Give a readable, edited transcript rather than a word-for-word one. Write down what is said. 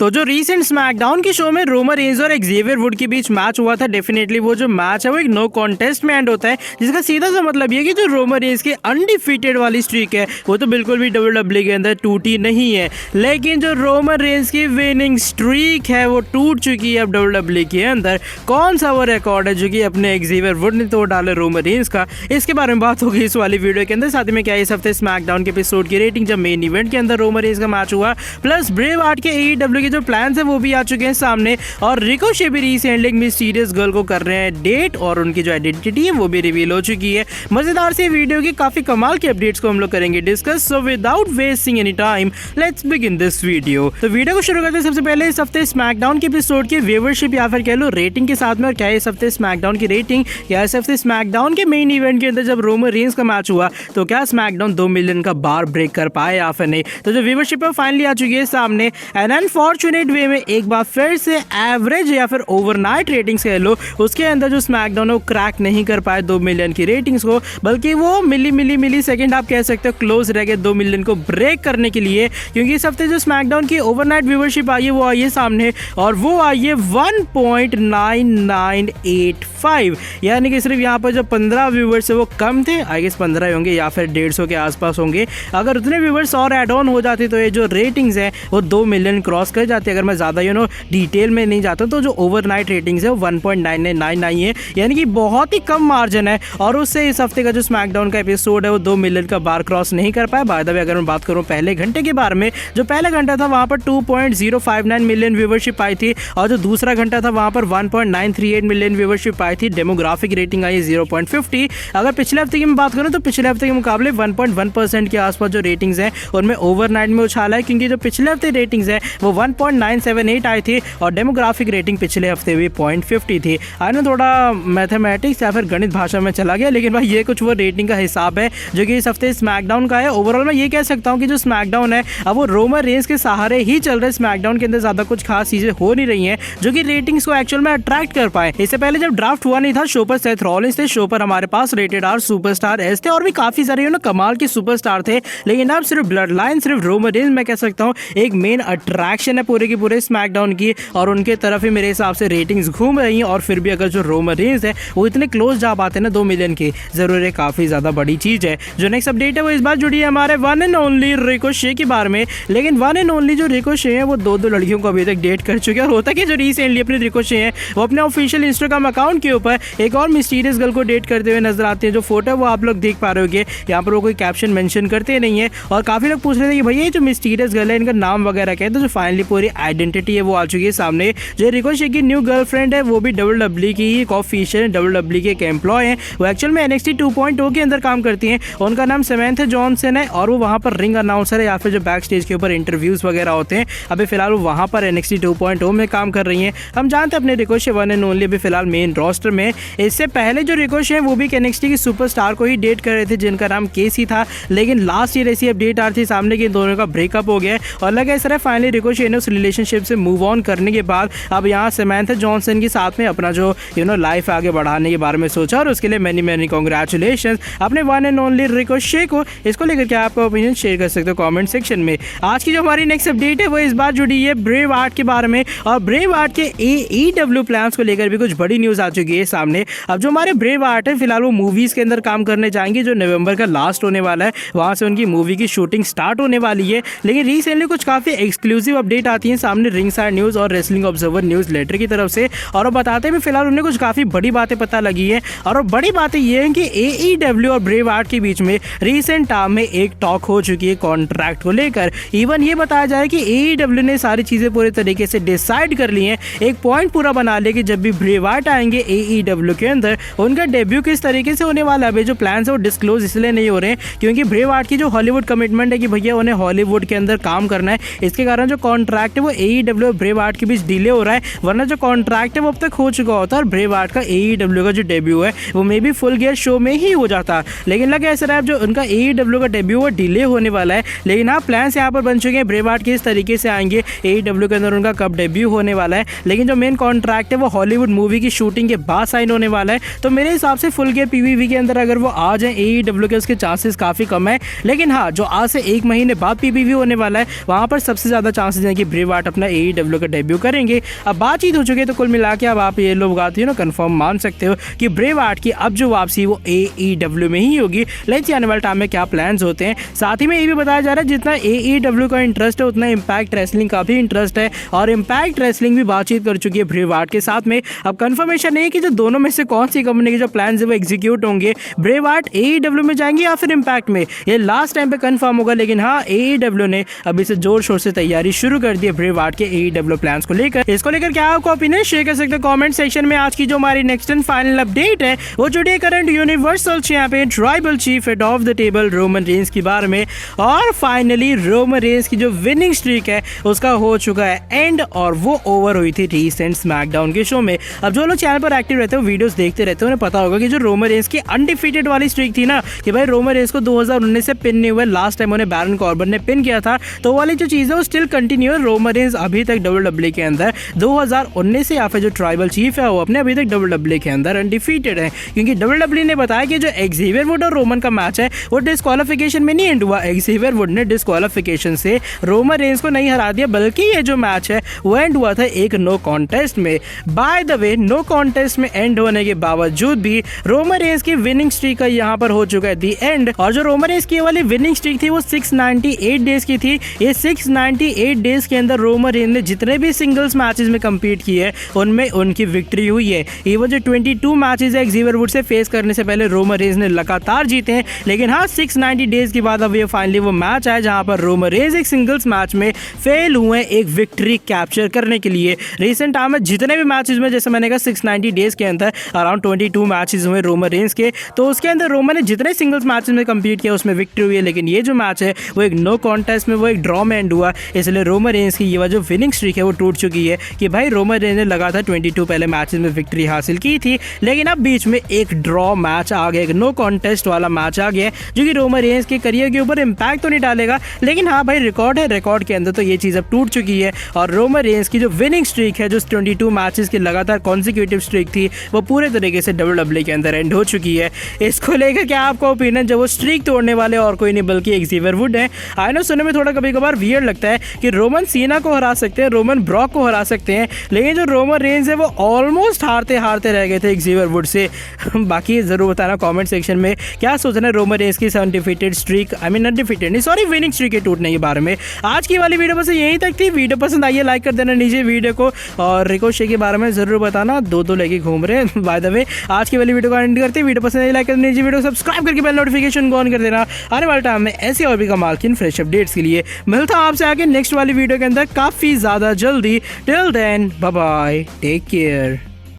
तो जो recent SmackDown के शो में रोमन रेंज और एक्जेवियर वुड के बीच मैच हुआ था, डेफिनेटली वो जो मैच है वो एक नो कॉन्टेस्ट में एंड होता है, जिसका सीधा सा मतलब ये कि जो रोमन रेंज की अनडिफीटेड वाली स्ट्रीक है वो तो बिल्कुल भी डब्ल्यूडब्ल्यूई के अंदर टूटी नहीं है, लेकिन जो रोमन रेंज की विनिंग स्ट्रीक है वो टूट चुकी है अब डब्ल्यूडब्ल्यूई के अंदर। कौन सा वो रिकॉर्ड है जो कि अपने एक्जेवियर वुड ने तोड़ डाला रोमन रेंज का, इसके बारे में बात होगी इस वाली वीडियो के अंदर। साथ ही में क्या इस हफ्ते स्मैकडाउन के एपिसोड की रेटिंग जब मेन इवेंट के अंदर रोमन रेंज का मैच हुआ, प्लस ब्रे वार्ट के AEW के जो प्लान्स है वो भी आ चुके हैं सामने, और रिकोशे भी रीसेंटली मिस्टीरियस गर्ल को कर रहे हैं डेट और उनकी जो आइडेंटिटी है वो भी रिवील हो चुकी है। मजेदार से वीडियो की काफी कमाल के अपडेट्स को हम लोग करेंगे discuss, so without wasting any time let's begin this video. तो वीडियो को शुरू करते हैं सबसे पहले इस हफ्ते स्मैकडाउन के एपिसोड की व्यूअरशिप या फिर कह लो रेटिंग के साथ में, और क्या इस हफ्ते स्मैकडाउन की रेटिंग, क्या इस हफ्ते स्मैकडाउन के मेन इवेंट के अंदर जब रोमन रेंज का मैच हुआ तो क्या स्मैकडाउन 2 मिलियन का बार ब्रेक कर पाए या फिर नहीं। तो जो व्यूअरशिप है फाइनली आ चुकी है सामने, एंड अनफॉर्चुनेट वे में एक बार फिर से एवरेज या फिर ओवरनाइट रेटिंग्स कह लो उसके अंदर जो स्मैकडाउन है वो क्रैक नहीं कर पाए 2 मिलियन की रेटिंग्स को, बल्कि वो मिली सेकंड आप कह सकते हो क्लोज रह गए 2 मिलियन को ब्रेक करने के लिए, क्योंकि इस हफ्ते जो स्मैकडाउन की ओवरनाइट व्यूअरशिप आई है वो आई है सामने, और वो आई है 1.9985, यानी कि सिर्फ यहाँ पर जो 15 व्यूवर्स है वो कम थे, आई गेस 15 होंगे या फिर 150 के आसपास होंगे। अगर उतने व्यूवर्स और एड ऑन हो जाते तो ये जो रेटिंग्स है वो 2 मिलियन क्रॉस कर जाते। अगर मैं ज़्यादा डिटेल में नहीं जाता तो जो ओवरनाइट रेटिंग्स है वो 1.9999 है, यानी कि बहुत ही कम मार्जिन है, और उससे इस हफ्ते का जो स्मैकडाउन का एपिसोड है वो 2 मिलियन का बार क्रॉस नहीं कर पाया। बाय द वे अगर मैं बात करूँ पहले घंटे के बारे में, जो पहला घंटा था वहाँ पर 2.059 मिलियन व्यूवरशिप आई थी, और जो दूसरा घंटा था वहाँ पर 1.938 मिलियन व्यूवरशिप आई थी। डेमोग्राफिक रेटिंग आई है 0.50। अगर पिछले हफ्ते की मैं बात करूँ तो पिछले हफ्ते के मुकाबले 1.1% के आसपास जो रेटिंग्स हैं उनमें ओवरनाइट में उछाला है, क्योंकि जो पिछले हफ्ते रेटिंग्स है वो 1.978 आई थी, और डेमोग्राफिक रेटिंग पिछले हफ्ते भी 0.50 थी। आई ना थोड़ा मैथमेटिक्स या फिर गणित भाषा में चला गया, लेकिन भाई ये कुछ वो रेटिंग का हिसाब है जो कि इस हफ्ते स्मैकडाउन का है। ओवरऑल मैं ये कह सकता हूँ कि जो स्मैकडाउन है अब वो रोमन रेंज के सहारे ही चल रहे। स्मैकडाउन के अंदर ज्यादा कुछ खास चीजें हो नहीं रही हैं जो कि रेटिंग्स को एक्चुअल में अट्रैक्ट कर पाए। इससे पहले जब ड्राफ्ट हुआ नहीं था, शो पर सेथ रॉलिंस थे, शो पर हमारे पास रेटेड आर सुपरस्टार एस थे, और भी काफी सारे कमाल के सुपरस्टार थे, लेकिन अब सिर्फ ब्लड लाइन, सिर्फ रोमन रेंज मैं कह सकता हूँ एक मेन अट्रैक्शन है पूरे की पूरे स्मैकडाउन की, और उनके तरफ ही मेरे हिसाब से रेटिंग्स घूम रही हैं। और फिर भी अगर जो रोमन रेंज है वो इतने क्लोज जा पाते हैं ना 2 मिलियन की, जरूर है काफी ज्यादा बड़ी चीज है। जो नेक्स्ट अपडेट है वो इस बार जुड़ी है हमारे वन एंड ओनली रिकोशे के बारे में, लेकिन वन एंड ओनली जो रिकोशे है वो दो लड़कियों को अभी तक डेट कर चुके हैं, और होता कि जो रिसेंटली अपने रिकोशे हैं वो अपने ऑफिशियल इंस्टाग्राम अकाउंट के ऊपर एक और मिस्टीरियस गर्ल को डेट करते हुए नजर आते हैं। जो फोटो है वो आप लोग देख पा रहे होंगे, यहाँ पर वो कोई कैप्शन मेंशन करते नहीं है, और काफी लोग पूछ रहे थे कि भैया ये जो मिस्टीरियस गर्ल है इनका नाम वगैरह क्या है। तो जो फाइनली पूरी आइडेंटिटी है वो आ चुकी है सामने। जो रिकोशे की न्यू गर्लफ्रेंड है वो भी डब्ल्यूडब्ल्यूई की ही ऑफिशियल डब्ल्यूडब्ल्यूई के एक एम्प्लॉय हैं, वो एक्चुअल में NXT 2.0 के अंदर काम करती हैं। उनका नाम समंथा जॉनसन है, और वो वहाँ पर रिंग अनाउंसर है या फिर जो बैक स्टेज के ऊपर इंटरव्यूज वगैरह होते हैं। अभी फिलहाल वो वहाँ पर NXT 2.0 में काम कर रही हैं। हम जानते हैं अपने रिकोशे वन एंड ओनली अभी फिलहाल मेन रोस्टर में। इससे पहले जो रिकोशे हैं वो भी NXT की सुपरस्टार को ही डेट कर रहे थे जिनका नाम केसी था, लेकिन लास्ट ईयर ऐसी अपडेट आ रही थी सामने कि इन दोनों का ब्रेकअप हो गया है, और लगा इस तरह फाइनली रिकोशे ने उस रिलेशनशिप से मूव ऑन करने के बाद अब यहाँ समंथा जॉनसन के साथ में अपना जो लाइफ आगे बढ़ाने के बारे में सोचा, और उसके लिए मैनी कांग्रेचुलेशंस अपने वन एंड ओनली रिकोशे को। इसको लेकर क्या आपका ओपिनियन शेयर कर सकते हो कमेंट सेक्शन में। आज की जो हमारी नेक्स्ट अपडेट है वो इस बार जुड़ी है ब्रे वार्ट के बारे में, और ब्रे वार्ट के AEW प्लान्स को लेकर भी कुछ बड़ी न्यूज़ आ चुकी है सामने। अब जो हमारे ब्रे वार्ट है फिलहाल वो मूवीज़ के अंदर काम करने जाएंगे, जो नवंबर का लास्ट होने वाला है वहाँ से उनकी मूवी की शूटिंग स्टार्ट होने वाली है। लेकिन रिसेंटली कुछ काफ़ी एक्सक्लूसिव अपडेट आती है सामने रिंग साइड न्यूज़ और रेसलिंग ऑब्जर्वर न्यूज़ लेटर की तरफ से, और वो बताते हैं फिलहाल उन्हें कुछ काफ़ी बड़ी बातें पता लगी है। और बड़ी बातें ये हैं कि AEW और ब्रे वार्ट के बीच में रिसेंट टाइम में एक टॉक हो चुकी है कॉन्ट्रैक्ट को लेकर। इवन ये बताया जाए कि AEW ने सारी चीज़ें पूरे तरीके से डिसाइड कर ली हैं, एक पॉइंट पूरा बना लिया कि जब भी ब्रे वार्ट आएंगे AEW के अंदर उनका डेब्यू किस तरीके से होने वाला है। अभी जो प्लान्स है वो डिस्क्लोज इसलिए नहीं हो रहे हैं क्योंकि ब्रे वार्ट की जो हॉलीवुड कमिटमेंट है कि भैया उन्हें हॉलीवुड के अंदर काम करना है, इसके कारण जो कॉन्ट्रैक्ट है वो AEW और ब्रे वार्ट के बीच डिले हो रहा है, वरना जो कॉन्ट्रैक्ट है वो अब तक हो चुका होता है, और ब्रे वार्ट का AEW का जो डेब्यू है वो may be full gear show में ही हो जाता। लेकिन लगा ऐसा रहा जो उनका AEW का डेब्यू वो डिले होने वाला है, लेकिन हाँ प्लान्स यहाँ पर बन चुके हैं ब्रे वार्ट किस तरीके से आएंगे, AEW के अंदर उनका कब डेब्यू होने वाला है। लेकिन जो मेन कॉन्ट्रैक्ट है वो हॉलीवुड मूवी की शूटिंग के बाद साइन होने वाला है, तो मेरे हिसाब से फुल गियर PVV के अंदर अगर वो आ जाए AEW के उसके चांसेस काफ़ी कम है। लेकिन हाँ जो आज से 1 महीने बाद PVV होने वाला है वहाँ पर सबसे ज़्यादा चांसेस हैं कि ब्रे वार्ट अपना AEW का डेब्यू करेंगे। अब बातचीत हो चुकी है, तो कुल मिला के अब आप ये लोग आते हो कंफर्म मान सकते हो कि ब्रे वार्ट की अब जो वापसी वो AEW में ही होगी। लेट्स सी आने वाले टाइम में क्या प्लान्स होते हैं। साथ ही में ये भी बताया जा रहा है जितना AEW का इंटरेस्ट है उतना इम्पैक्ट रेसलिंग का भी इंटरेस्ट है, और इम्पैक्ट रेसलिंग भी बातचीत कर चुकी है ब्रे वार्ट के साथ में। अब कंफर्मेशन नहीं है कि जो दोनों में से कौन सी कंपनी के जो प्लान है वो एग्जीक्यूट होंगे, ब्रे वार्ट AEW में जाएंगे या फिर इम्पैक्ट में, ये लास्ट टाइम पे कंफर्म होगा। लेकिन हाँ, AEW ने अभी से जोर शोर से तैयारी शुरू कर दी है ब्रे वार्ट के AEW प्लान्स को लेकर। इसको लेकर क्या आपको ओपिनियन शेयर कर सकते हो कमेंट सेक्शन में। आज की जो हमारी नेक्स्ट एंड फाइनल अपडेट है वो जुड़ी है current universal champion tribal chief head of the table Roman Reigns के बारे में। और फाइनली रोमन रेंस की जो विनिंग स्ट्रीक है उसका हो चुका है एंड, और वो ओवर हुई थी रिसेंट स्मैकडाउन के शो में। अब जो लोग चैनल पर एक्टिव रहते हो, वीडियोस देखते रहते हो, उन्हें पता होगा कि जो रोमन रेंस की अनडिफीटेड वाली स्ट्रीक थी ना, कि भाई रोमन रेंस को 2019 से पिन नहीं हुआ, लास्ट टाइम उन्हें बैरन कॉर्बन ने पिन किया था, तो वाली जो चीज़ है वो स्टिल कंटिन्यू है। रोमन रेंस अभी तक WWE के अंदर 2019 से या फिर जो ट्राइबल चीफ है वो अपने अभी तक WWE के अंदर अनडिफीटेड है, क्योंकि WWE ने बताया कि जो एक्सेवियर वुड और रोमन का मैच है वो डिस्क्वालिफिकेशन में नहीं एंड हुआ। एक्सेवियर वुड ने डिस्क्वालिफिकेशन से रोमन रेंस को नहीं हरा दिया, बल्कि ये जो मैच है वो एंड हुआ था एक नो कॉन्टेस्ट में। By the way, no contest में एंड होने के बावजूद भी रोमन रेंस की विनिंग स्ट्रीक का यहाँ पर हो चुका है दी एंड। और जो रोमन रेंस की वाली विनिंग स्ट्रीक थी वो 698 डेज की थी। ये 698 डेज के अंदर रोमन रेंस ने जितने भी सिंगल्स मैचेस में कम्पीट किए उनमें उनकी विक्ट्री हुई है। इवन जो 22 मैचेस है एक्सेवियर वुड से फेस करने से पहले रोमन रेंस ने लगातार जीते हैं। लेकिन हाँ, 690 डेज के बाद अब ये फाइनली वो मैच आया जहां पर रोमन रेंस एक सिंगल्स मैच में फेल हुए एक विक्ट्री कैप्चर करने के लिए। रिसेंट टाइम में जितने भी मैचेस में, जैसे मैंने कहा 690 डेज के अंदर अराउंड 22 मैचेस हुए रोमन रेंस के, तो उसके अंदर रोमन ने जितने सिंगल्स मैचेस में कम्पीट किया उसमें विक्ट्री हुई है। लेकिन ये जो मैच है वो एक नो कॉन्टेस्ट में, वो एक ड्रॉ में एंड हुआ, इसलिए रोमन रेंस की ये जो विनिंग स्ट्रीक है वो टूट चुकी है। कि भाई रोमन रेंस ने लगातार 22 पहले मैचेस में विक्ट्री हासिल की थी, लेकिन अब बीच में एक ड्रॉ मैच आ गया, एक नो कॉन्टेस्ट वाला मैच आ गया, जो कि रोमन रेंस के करियर के ऊपर इम्पैक्ट तो नहीं डालेगा, लेकिन हाँ भाई रिकॉर्ड है, रिकॉर्ड के अंदर तो ये चीज़ अब टूट चुकी है। और रोमन रेंस की जो विनिंग स्ट्रीक है, जो 22 मैचेस की लगातार कॉन्सिक्यूटिव स्ट्रीक थी, वो पूरे तरीके से WWE के अंदर एंड हो चुकी है। इसको लेकर क्या आपका ओपिनियन? जब वो स्ट्रीक तोड़ने वाले और कोई नहीं बल्कि एक्सेवियर वुड है। आई नो सुनने में थोड़ा कभी कभार वियर्ड लगता है कि रोमन सीना को हरा सकते हैं, रोमन ब्रॉक को हरा सकते हैं, लेकिन जो रोमन रेंस है वो ऑलमोस्ट हारते हारते रह गए थे एक्सेवियर वुड से। बाकी जरूर बताना कमेंट सेक्शन में क्या सोचना है रोमन रेंस की undefeated streak, I mean undefeated नहीं, सॉरी, विनिंग स्ट्रीक के टूटने के बारे में। आज की वाली वीडियो बस यही तक थी। वीडियो पसंद आई है लाइक कर देना नीचे वीडियो को, और रिकोशे के बारे में जरूर बताना, दो लेके घूम रहे हैं। बाय द वे, आज की वाली वीडियो को एंड करते हैं। वीडियो पसंद आई लाइक कर देना नीचे वीडियो को सब्सक्राइब करके बेल नोटिफिकेशन को ऑन कर देना। आने वाले टाइम में ऐसी और भी कमाल की फ्रेश अपडेट्स के लिए मिलता हूं आपसे आगे नेक्स्ट वाली वीडियो के अंदर काफी ज्यादा जल्दी। Till then bye bye, take care.